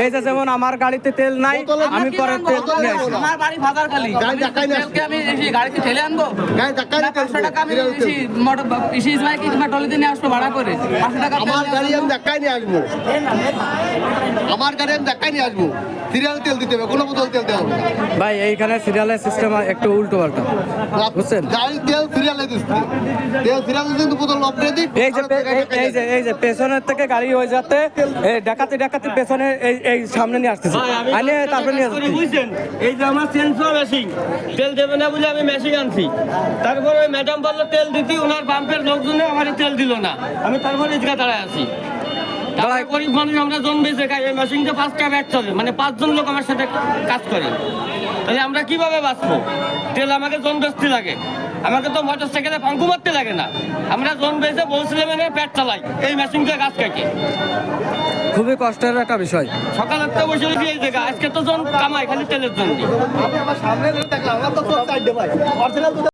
এই যে যেমন আমার গাড়িতে তেল নাই, আমি পরে তেল নিয়ে আসি। আমার বাড়ি ভাদারখালী, তেলকে আমি গাড়িতে ঠেলে আনবো? 500 টাকা আমি টলিতে নিয়ে আসবো ভাড়া করে। 500 টাকা আমার গাড়ি আমি ধাক্কায় নিয়ে আসবো, আমার গাড়ি আমি ধাক্কায় নিয়ে আসবো, সিরিয়াল তেল দিতে হবে, কোনো বোতল তেল দেওয়া হবে না। ভাই এইখানে সিরিয়ালের সিস্টেম একটু উল্টো পাল্টা, বুঝছেন? গাড়ি তেল সিরিয়ালে দিচ্ছে, তেল সিরিয়ালে দিতে বোতল লক করে দিই। এই যে পেছনের থেকে গাড়ি হয়ে যাতে ডাকাতি পেছনে এই সামনে নিয়ে আসতেছে, আনে তারপরে নিয়ে আসছে। বুঝছেন, এই যে আমার সেন্সর মেশিন তেল দেবে না বলে আমি মেশিন আনছি, তারপরে ওই ম্যাডাম বললো তেল দিতি, ওনার পাম্পের লোকজনে আমার তেল দিল না, আমি তারপরে ইজগা দাঁড়ায় আছি। গরিব মানুষ আমরা জন বেঁচে খাই, এই মেশিনটা 5টা ব্যাট চলে, মানে 5 জন লোক আমার সাথে কাজ করে, তাহলে আমরা কিভাবে বাঁচবো? তেল আমাকে জন বেচতে লাগে, আমাকে তো মোটর সাইকেলে ফাঙ্কু মারতে লাগে না, আমরা জন বেঁচে বলছিলাম পেট চালাই এই মেশিনটা গাছ কাটে। খুবই কষ্টের একটা বিষয়। সকাল 8টা বসে রয়েছি এই জায়গা, আজকে তো জন কামাই খালি তেলের জন্য।